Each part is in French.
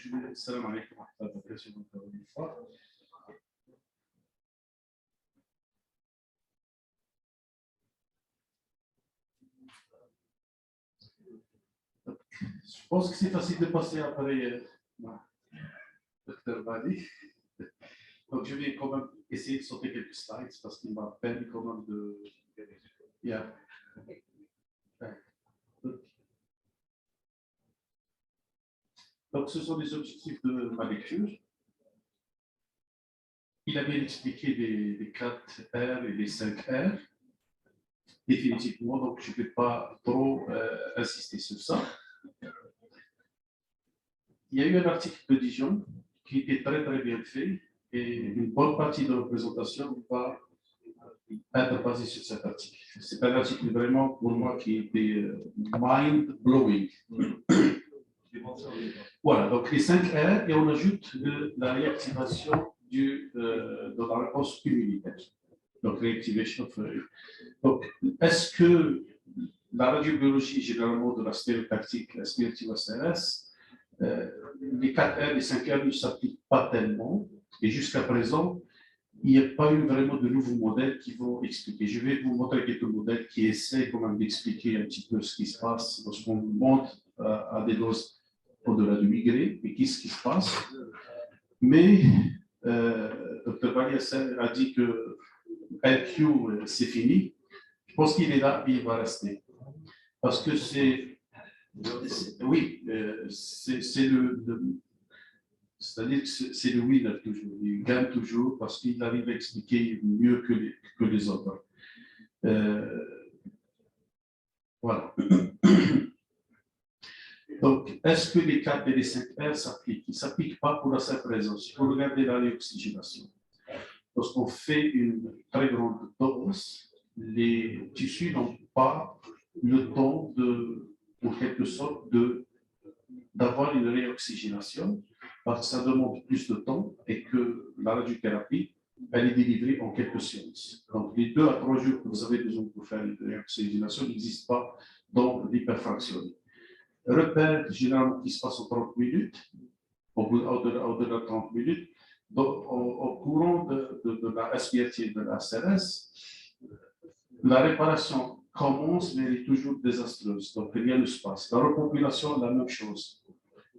je vais... Salam alaikum. Une fois. Je pense que c'est facile de passer après Dr. Bali. Donc, je vais quand même essayer de sauter quelques slides parce qu'il m'a permis quand même de... Yeah. Donc, ce sont les objectifs de ma lecture. Il a bien expliqué les 4 R et les 5 R, définitivement, donc je ne vais pas trop insister sur ça. Il y a eu un article de Dijon qui était très très bien fait et une bonne partie de la présentation va être basée sur cet article. C'est un article vraiment pour moi qui était mind-blowing. Voilà, donc les 5 R et on ajoute la réactivation de la réponse immunitaire. Donc, réactivation of. Donc, est-ce que la radiobiologie, généralement de la stéréotactique, la stéréotype SRS, les 4 R, les 5 R ne s'appliquent pas tellement, et jusqu'à présent, il n'y a pas eu vraiment de nouveaux modèles qui vont expliquer. Je vais vous montrer quelques modèles qui essaient quand même d'expliquer un petit peu ce qui se passe lorsqu'on monte à des doses au-delà du migré, et qu'est-ce qui se passe. Mais Dr. Bali a dit que LQ, c'est fini. Je pense qu'il est là et il va rester. Parce que oui, c'est c'est-à-dire que c'est le winner toujours. Il gagne toujours parce qu'il arrive à expliquer mieux que les autres. Voilà. Donc, est-ce que les 4 et les 5 R s'appliquent? Ils ne s'appliquent pas pour la simple raison. Si vous regardez la réoxygénation, lorsqu'on fait une très grande dose, les tissus n'ont pas le temps en quelque sorte, d'avoir une réoxygénation, parce que ça demande plus de temps et que la radiothérapie, elle est délivrée en quelques séances. Donc, les 2 à 3 jours que vous avez besoin pour faire une réoxygénation n'existent pas dans l'hyperfractionné. Repère généralement qui se passe en 30 minutes, au-delà de 30 minutes, donc, au courant de la SPRT et de la SRS, la réparation commence, mais elle est toujours désastreuse, donc rien ne se passe. La repopulation, la même chose.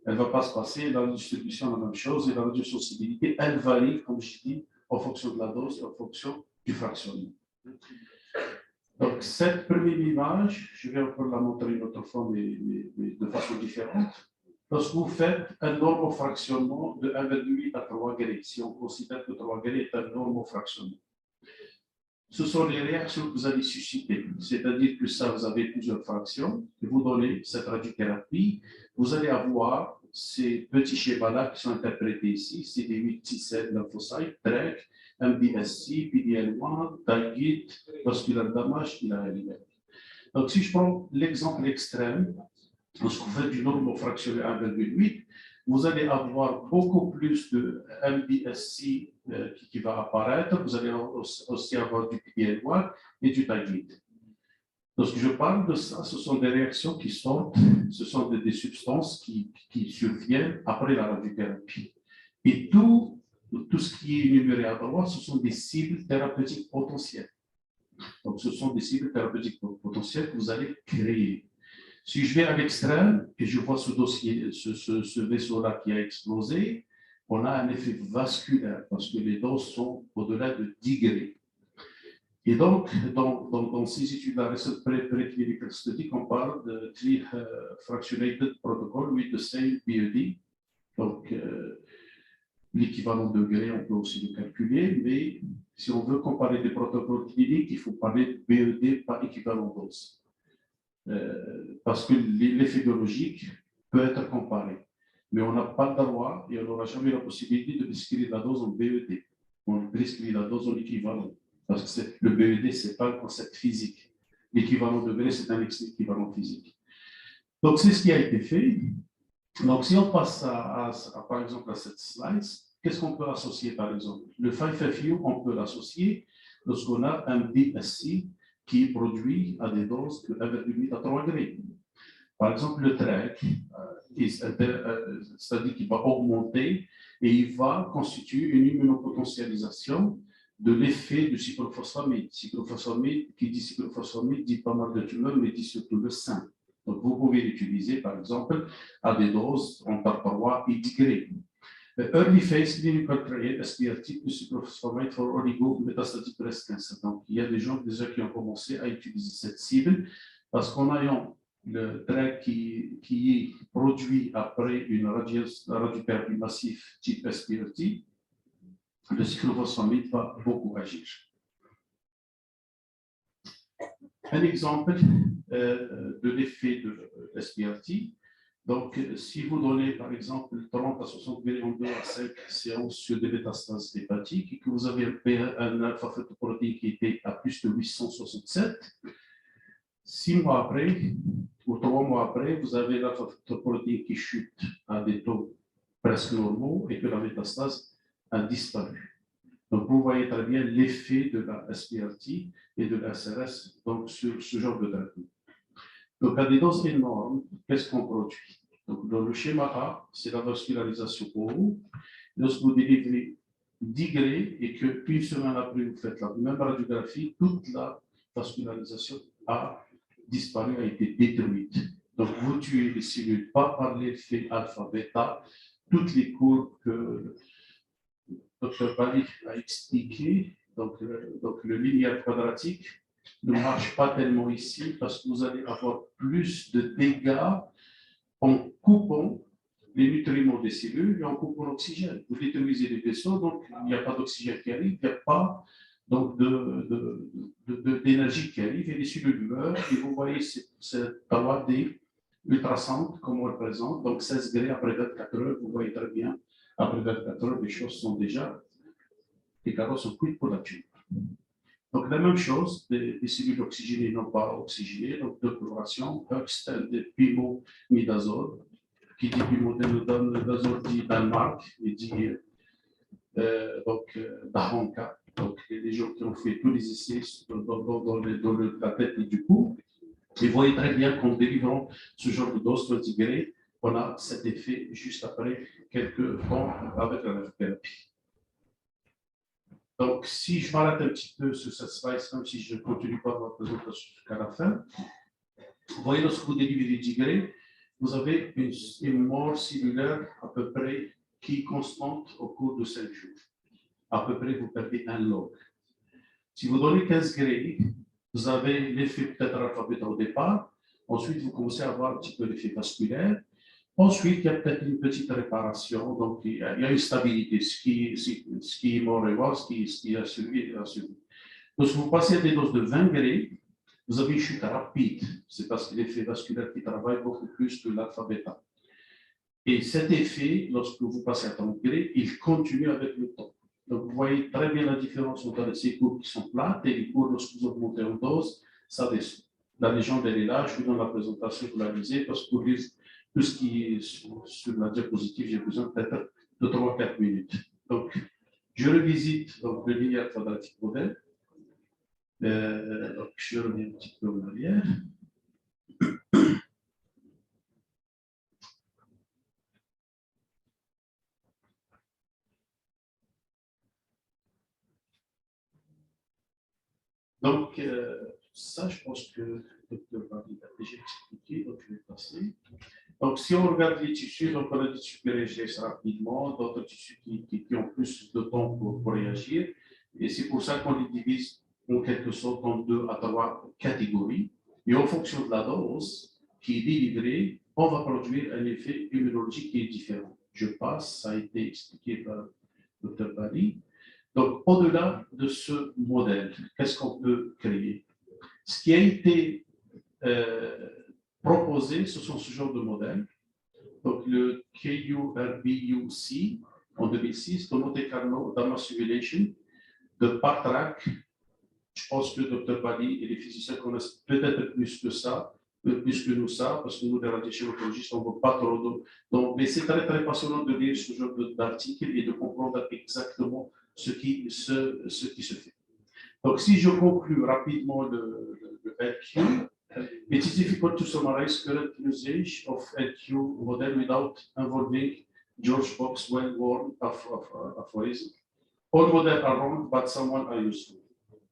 Elle ne va pas se passer, la distribution, la même chose, et la radiosensibilité, elle varie, comme je dis, en fonction de la dose, en fonction du fractionnement. Donc, cette première image, je vais encore la montrer une autre fois, mais de façon différente. Lorsque vous faites un normofractionnement de 1,8 à 3 Gray, si on considère que 3 Gray est un normofractionnement, ce sont les réactions que vous allez susciter. C'est-à-dire que ça, vous avez plusieurs fractions, et vous donnez cette radiothérapie, vous allez avoir ces petits schémas-là qui sont interprétés ici, c'est des 8 T-cells lymphocytes, TREC, MDSC, PD-L1, Tagit, vascular damage, ILA-LIL. Donc, si je prends l'exemple extrême, lorsque vous faites du normofractionné 1,8, vous allez avoir beaucoup plus de MDSC qui va apparaître, vous allez aussi avoir du PD-L1 et du Tagit. Lorsque je parle de ça, ce sont des réactions qui sortent, ce sont des substances qui surviennent après la radiothérapie. Et tout ce qui est énuméré à droite, ce sont des cibles thérapeutiques potentielles. Donc, ce sont des cibles thérapeutiques potentielles que vous allez créer. Si je vais à l'extrême et je vois ce dossier, ce vaisseau-là qui a explosé, on a un effet vasculaire parce que les doses sont au-delà de 10 Gray. Et donc, dans ces études-là, pré-clinical study, on parle de fractionated protocol with the same PED. Donc, l'équivalent de Gray, on peut aussi le calculer, mais si on veut comparer des protocoles cliniques, il faut parler de PED par équivalent dose. Parce que l'effet biologique peut être comparé. Mais on n'a pas le droit et on n'aura jamais la possibilité de prescrire la dose en BED. On prescrit la dose en équivalent. Parce que le BED, ce n'est pas un concept physique. L'équivalent de Gray, c'est un équivalent physique. Donc, c'est ce qui a été fait. Donc, si on passe par exemple à cette slide, qu'est-ce qu'on peut associer, par exemple? Le 5FU, on peut l'associer lorsqu'on a un DSC qui est produit à des doses de 1,8 à 3 Gray. Par exemple, le TREC, c'est-à-dire qu'il va augmenter et il va constituer une immunopotentialisation de l'effet du cyclophosphamide. Cyclophosphamide, qui dit cyclophosphamide, dit pas mal de tumeurs, mais dit surtout le sein. Donc, vous pouvez l'utiliser, par exemple, à des doses entre 3 et 10 degrés. Early phase clinical trial SPRT plus cyclophosphamide for oligometastatic breast cancer. Donc, il y a des gens déjà qui ont commencé à utiliser cette cible parce qu'en ayant le trait qui est produit après une radiothérapie massive type SPRT, le cyclophosphamide va beaucoup agir. Un exemple de l'effet de SPRT. Donc, si vous donnez, par exemple, 30 à 60 millions à 5 séances sur des métastases hépatiques et que vous avez un alpha-fetoprotéine qui était à plus de 867, 6 mois après ou 3 mois après, vous avez l'alpha-fetoprotéine qui chute à des taux presque normaux et que la métastase a disparu. Donc, vous voyez très bien l'effet de la SPRT et de la SRS donc, sur ce genre de traitement. Donc, à des doses énormes, qu'est-ce qu'on produit? Donc, dans le schéma A, c'est la vascularisation pour vous. Lorsque vous délivrez 10 grés et qu'une semaine après, vous faites la même radiographie, toute la vascularisation a disparu, a été détruite. Donc, vous tuez les cellules pas par l'effet alpha-bêta. Toutes les courbes que Dr. Bali a expliqué, donc le linéaire quadratique, ne marche pas tellement ici parce que vous allez avoir plus de dégâts en coupant les nutriments des cellules et en coupant l'oxygène. Vous détruisez les vaisseaux, donc il n'y a pas d'oxygène qui arrive, il n'y a pas donc d'énergie qui arrive et les cellules meurent. Et vous voyez cette droite des ultrasons, comme on le présente, donc 16 degrés après 24 heures, vous voyez très bien, après 24 heures, les choses sont déjà, les carottes sont cuites pour la tumeur. Donc, la même chose, des cellules oxygénées non pas oxygénées, donc de coloration, Huxtel de pimomidazole, qui dit pimomidazole dit Danemark, et dit Dahanka. Donc, les gens qui ont fait tous les essais dans la tête et du cou, et vous voyez très bien qu'en délivrant ce genre de dose intégrée, on a cet effet juste après quelques temps avec la radiothérapie. Donc, si je m'arrête un petit peu sur cette slide, même si je ne continue pas ma présentation jusqu'à la fin, vous voyez, lorsque vous délivrez 10 grés, vous avez une mort cellulaire à peu près qui est constante au cours de 5 jours. À peu près, vous perdez un log. Si vous donnez 15 grés, vous avez l'effet peut-être alpha-bêta au départ. Ensuite, vous commencez à avoir un petit peu l'effet vasculaire. Ensuite, il y a peut-être une petite réparation, donc il y a une stabilité, ce qui est mort et mort, ce qui est assuré. Lorsque vous passez à des doses de 20 grés, vous avez une chute rapide. C'est parce que l'effet vasculaire qui travaille beaucoup plus que l'alpha-bêta. Et cet effet, lorsque vous passez à 30 grés, il continue avec le temps. Donc, vous voyez très bien la différence entre ces courbes qui sont plates et les courbes, lorsque vous augmentez en dose, ça descend. La légende, elle est là. Je vous donne la présentation pour la lisez parce que pour lire tout ce qui est sur la diapositive, j'ai besoin peut-être de 3-4 minutes. Donc, je revisite donc, le linéaire quadratique modèle. Donc, je reviens un petit peu en arrière. Donc, ça, je pense que le docteur Bali a déjà expliqué, donc je vais passer. Donc, si on regarde les tissus, donc on a des tissus qui réagissent rapidement, d'autres tissus qui ont plus de temps pour réagir. Et c'est pour ça qu'on les divise en quelque sorte en 2 à 3 catégories. Et en fonction de la dose qui est délivrée, on va produire un effet immunologique qui est différent. Je passe, ça a été expliqué par le docteur Bali. Donc, au-delà de ce modèle, qu'est-ce qu'on peut créer? Ce qui a été proposé, ce sont ce genre de modèles. Donc, le KURBUC en 2006, de Monte Carlo Dama Simulation, de Patrak. Je pense que le Dr Bali et les physiciens connaissent peut-être plus que ça, plus que nous ça, parce que nous, les radiologistes, on ne voit pas trop. Donc, mais c'est très, très passionnant de lire ce genre d'articles et de comprendre exactement ce qui se fait. Donc, si je conclue rapidement le LQ, It is difficult to summarize current usage of LQ model without involving George Box well-worn aphorism. All models are wrong, but someone are useful.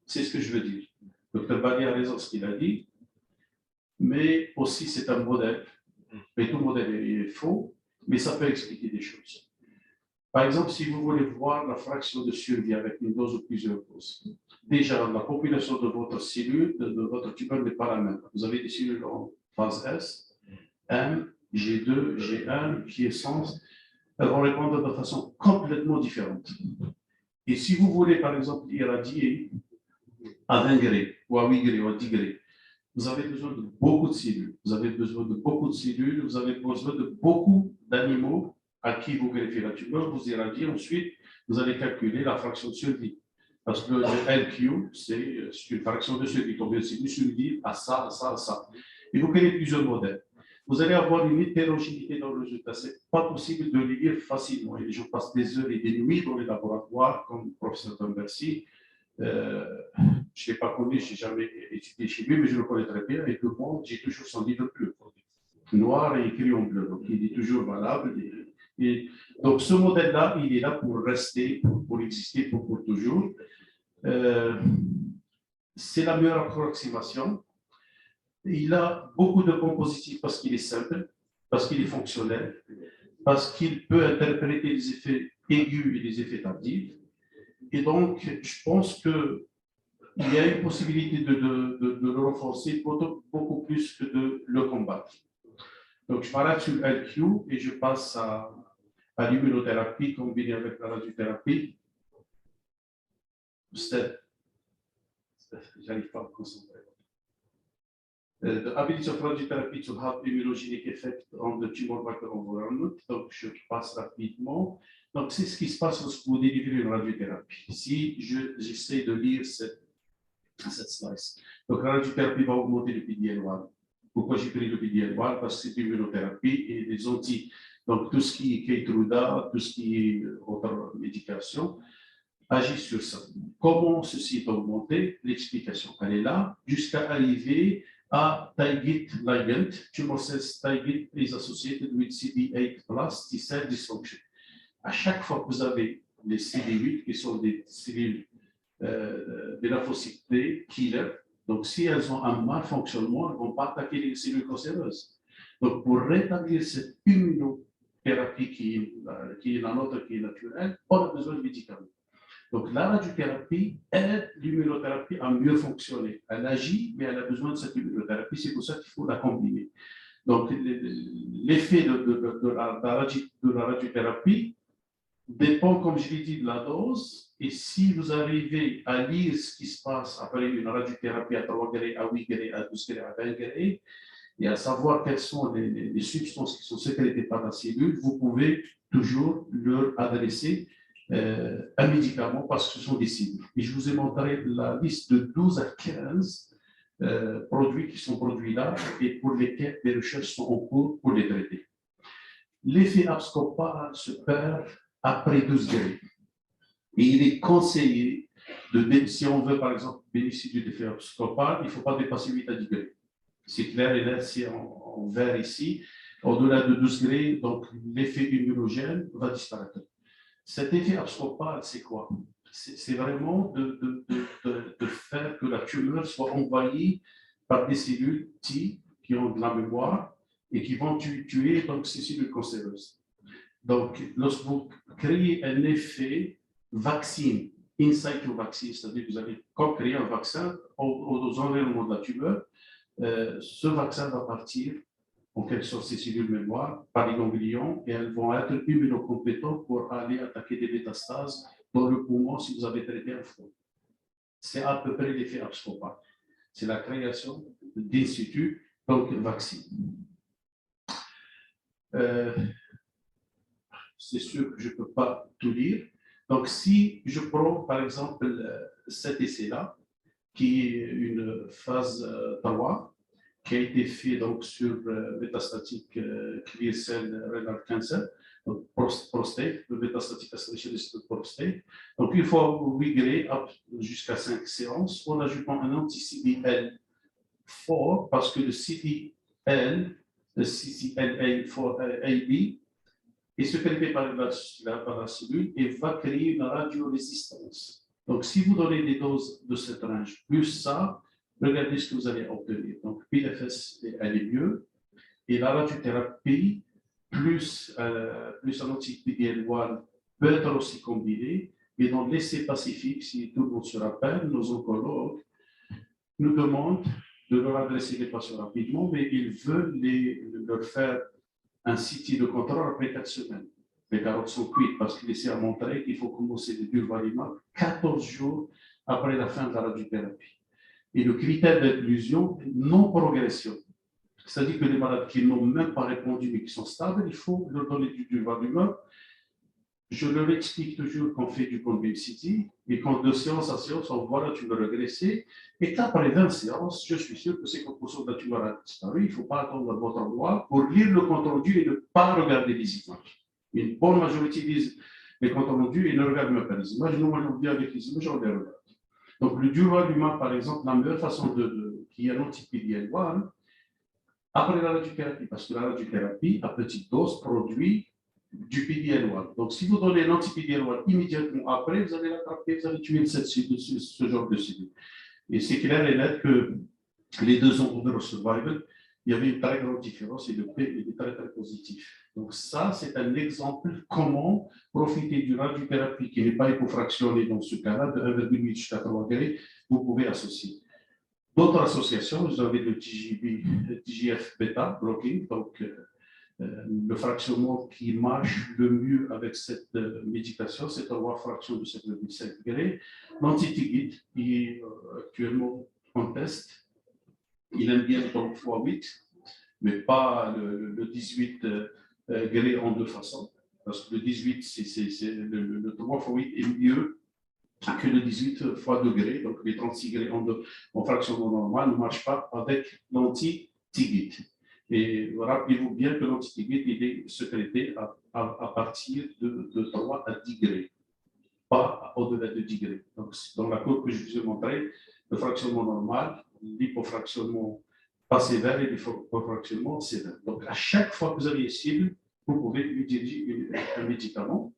C'est ce que je veux dire. Dr. Bali a raison ce qu'il a dit, mais aussi c'est un modèle. Mais tout modèle est faux, mais ça peut expliquer des choses. Par exemple, si vous voulez voir la fraction de survie avec une dose ou plusieurs doses, déjà la population de votre cellule, de votre tumeur n'est pas la même. Vous avez des cellules en phase S, M, G2, G1, quiescence, elles vont répondre de façon complètement différente. Et si vous voulez, par exemple, irradier à 20 degrés, ou à 8 degrés, ou à 10 degrés, vous avez besoin de beaucoup de cellules. Vous avez besoin de beaucoup de cellules, vous avez besoin de beaucoup d'animaux à qui vous greffez la tumeur, vous irradiez, ensuite, vous allez calculer la fraction de survie. Parce que le LQ, c'est une fraction de survie. Combien de cellules survivent à ça, à ça, à ça. Et vous créez plusieurs modèles. Vous allez avoir une hétérogénéité dans le résultat. Ce n'est pas possible de les lire facilement. Et les gens passent des heures et des nuits dans les laboratoires, comme le professeur Tombersi. Je ne l'ai pas connu, je n'ai jamais étudié chez lui, mais je le connais très bien. Et que moi, j'ai toujours son livre bleu, noir et écrit en bleu. Donc, il est toujours valable. Donc, ce modèle-là, il est là pour rester, pour exister pour toujours. C'est la meilleure approximation. Il a beaucoup de points positifs parce qu'il est simple, parce qu'il est fonctionnel, parce qu'il peut interpréter les effets aigus et les effets tardifs. Et donc, je pense qu'il y a une possibilité de le renforcer beaucoup plus que de le combattre. Donc, je m'arrête sur LQ et je passe à l'immunothérapie combinée avec la radiothérapie. J'arrive pas à me concentrer. The ability of radiotherapy to have immunogenic effect on the tumor microenvironment. Donc, je passe rapidement. Donc, c'est ce qui se passe lorsque vous délivrez une radiothérapie. Si j'essaie de lire cette slice. Donc, la radiothérapie va augmenter le PD-L1. Pourquoi j'ai pris le PD-L1? Parce que c'est une immunothérapie et des anti. Donc, tout ce qui est Keytruda, tout ce qui est autre médication, agit sur ça. Comment ceci est augmenté? L'explication, elle est là, jusqu'à arriver à Tygit ligand. Tumor cells Tygit is associated with CD8 plus T-cell dysfunction. À chaque fois que vous avez les CD8, qui sont des cellules de lymphocytes T, killer, donc si elles ont un mal fonctionnement, elles ne vont pas attaquer les cellules cancéreuses. Donc pour rétablir cette immunothérapie qui est la nôtre, qui est naturelle, on a besoin de médicaments. Donc la radiothérapie aide l'immunothérapie à mieux fonctionner. Elle agit, mais elle a besoin de cette immunothérapie, c'est pour ça qu'il faut la combiner. Donc l'effet de la radiothérapie dépend, comme je l'ai dit, de la dose. Et si vous arrivez à lire ce qui se passe après une radiothérapie à 3 degrés, à 8 degrés, à 12 degrés, à 20 degrés, et à savoir quelles sont les substances qui sont sécrétées par la cellule, vous pouvez toujours leur adresser un médicament parce que ce sont des cellules. Et je vous ai montré la liste de 12 à 15 produits qui sont produits là et pour lesquels des recherches sont en cours pour les traiter. L'effet abscopal se perd après 12 degrés. Et il est conseillé, si on veut par exemple bénéficier de l'effet abscopal, il ne faut pas dépasser 8 à 10 degrés. C'est clair et net, c'est en vert ici. Au-delà de 12 degrés, donc l'effet immunogène va disparaître. Cet effet abscopal, c'est quoi? C'est vraiment de faire que la tumeur soit envahie par des cellules T qui ont de la mémoire et qui vont tuer donc, ces cellules cancéreuses. Donc, lorsque vous créez un effet vaccine, in situ vaccine, c'est-à-dire que vous allez créer un vaccin aux environnements de la tumeur, ce vaccin va partir en quelque sorte ces cellules mémoire par les ganglions et elles vont être immunocompétentes pour aller attaquer des métastases dans le poumon si vous avez traité un front. C'est à peu près l'effet abscopal. C'est la création d'instituts, donc vaccins. C'est sûr que je ne peux pas tout lire. Donc, si je prends par exemple cet essai-là, qui est une phase 3, qui a été fait donc, sur métastatique clear cell renal cancer, donc prostate, le métastatique castration prostate. Donc, il faut migrer jusqu'à 5 séances en ajoutant un anti-CBL fort parce que le CTLA4AB est sécrété par la cellule et va créer une radiorésistance. Donc, si vous donnez des doses de cette range, plus ça, regardez ce que vous allez obtenir. Donc, PFS, elle est mieux. Et la radiothérapie, plus un anti-PD-L1 peut être aussi combiné. Et dans l'essai pacifique, si tout le monde se rappelle, nos oncologues nous demandent de leur adresser les patients rapidement, mais ils veulent leur faire un CT de contrôle après 4 semaines. Les carottes sont cuites parce qu'il essaie à montrer qu'il faut commencer le durvalumab 14 jours après la fin de la radiothérapie. Et le critère d'inclusion, non-progression. C'est-à-dire que les malades qui n'ont même pas répondu mais qui sont stables, il faut leur donner du durvalumab. Je leur explique toujours qu'on fait du conduit CT et qu'en de séance à séance, on voit la tumeur régressée et qu'après 20 séances, je suis sûr que 50% de la tumeur a disparu. Il ne faut pas attendre votre endroit pour lire le compte rendu et ne pas regarder les images. Une bonne majorité disent les comptes rendus et ne regardent même pas les images. Nous, on dit avec les images, on les regarde. Donc, le durvalumab, par exemple, la meilleure façon qui est l'anti-PD-L1, après la radiothérapie, parce que la radiothérapie, à petite dose, produit du PD-L1. Donc, si vous donnez l'anti-PD-L1 immédiatement après, vous allez l'attraper, vous allez tuer ce genre de cellules. Et c'est clair et net que les deux ont overall survival. Il y avait une très grande différence et le P était très, très positif. Donc, ça, c'est un exemple comment profiter d'une radiothérapie qui n'est pas hypofractionnée dans ce cas-là, de 1,8 jusqu'à 3 degrés, vous pouvez associer. D'autres associations, vous avez le TGF-bêta blocking, donc le fractionnement qui marche le mieux avec cette médication, c'est avoir fraction de 7,5 degrés. L'anti-TIGIT, qui est actuellement en test, il aime bien le 3x8, mais pas le 18 degrés en deux façons, parce que le 18, le 3x8 est mieux que le 18 fois degré, donc les 36 degrés en fractionnement normal ne marchent pas avec l'anti-TIGIT. Et rappelez-vous bien que l'anti-TIGIT est sécrété à partir de 3 à 10 degrés, pas au-delà de 10 degrés. Donc, dans la courbe que je vous ai montrée, le fractionnement normal, l'hypofractionnement pas sévère et l'hypofractionnement sévère. Donc, à chaque fois que vous avez une cible, vous pouvez utiliser un médicament.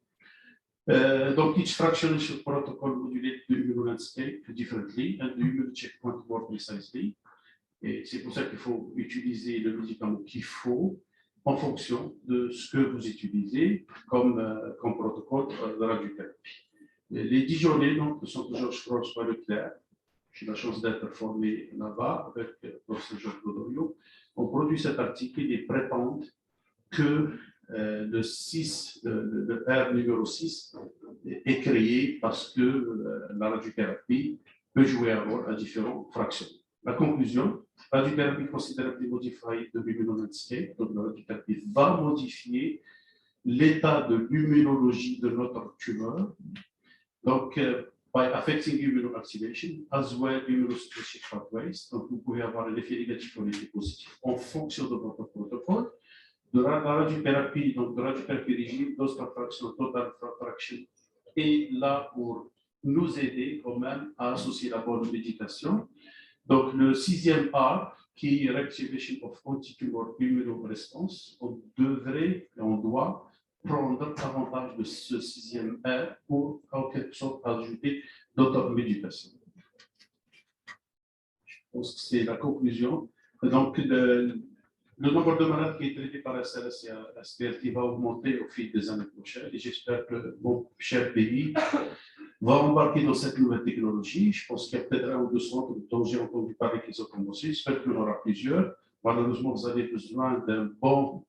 Donc, each fractionation protocol modulates the immune landscape differently and the immune checkpoint more precisely. Et c'est pour ça qu'il faut utiliser le médicament qu'il faut en fonction de ce que vous utilisez comme protocole de radiothérapie. Les 10 journées donc, sont toujours, je crois, soit Leclerc. J'ai la chance d'être formé là-bas avec le professeur Jacques Godorio. On produit cet article et prétendent que le R numéro 6 est créé parce que la radiothérapie peut jouer un rôle à différentes fractions. La conclusion, la radiothérapie considérably modified de l'immunolandscape, donc la radiothérapie va modifier l'état de l'immunologie de notre tumeur. Donc, by affecting immunoactivation as well immunosuppressive pathways, donc vous pouvez avoir un effet négatif ou un effet positif en fonction de votre protocole. De la radiothérapie, donc de la radiothérapie rigide, dose par fraction, total fraction, est là pour nous aider quand même à associer la bonne médication. Donc le 6e A, qui est Reactivation of Antitumor Immunoresponse, on devrait et on doit prendre avantage de ce 6e R pour en quelque sorte ajouter d'autres médications. Je pense que c'est la conclusion. Donc le nombre de malades qui est traité par la SLS et SPLT va augmenter au fil des années prochaines et j'espère que mon cher pays va embarquer dans cette nouvelle technologie. Je pense qu'il y a peut-être un ou deux centres dont j'ai entendu parler qu'ils ont commencé. J'espère qu'il y en aura plusieurs. Malheureusement, vous avez besoin d'un bon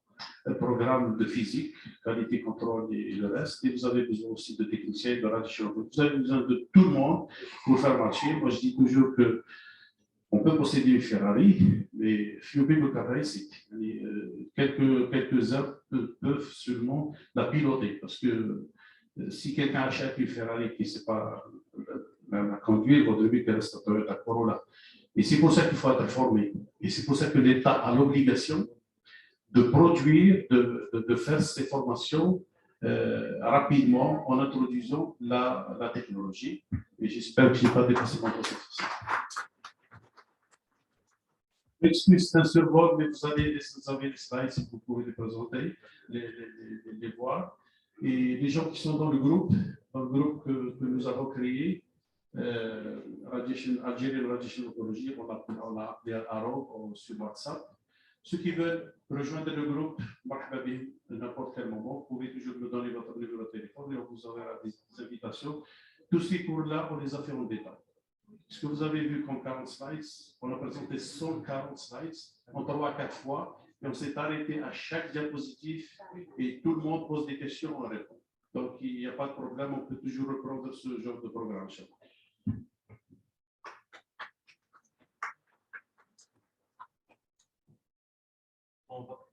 programme de physique, qualité, contrôle et le reste. Et vous avez besoin aussi de techniciens, de radiologues. Vous avez besoin de tout le monde pour faire marcher. Moi, je dis toujours que on peut posséder une Ferrari, mais quelques-uns peuvent seulement la piloter. Parce que si quelqu'un achète une Ferrari qui ne sait pas la conduire, il vaut mieux qu'elle reste à Toyota Corolla. Et c'est pour ça qu'il faut être formé. Et c'est pour ça que l'État a l'obligation de produire, de faire ces formations rapidement en introduisant la technologie. Et j'espère que je n'ai pas dépassé mon temps. Excuse, c'est un survol, mais vous avez les slides, vous pouvez les présenter, les voir. Et les gens qui sont dans le groupe que nous avons créé, Algerian Radiation Oncology, on a appelé Aro sur WhatsApp. Ceux qui veulent rejoindre le groupe, à n'importe quel moment, vous pouvez toujours me donner votre numéro de téléphone et on vous enverra des invitations. Tous ces cours-là, on les a fait en détail. Ce que vous avez vu comme 40 slides, on a présenté 140 slides en 3 à 4 fois et on s'est arrêté à chaque diapositive et tout le monde pose des questions, on répond. Donc, il n'y a pas de problème, on peut toujours reprendre ce genre de programme. On va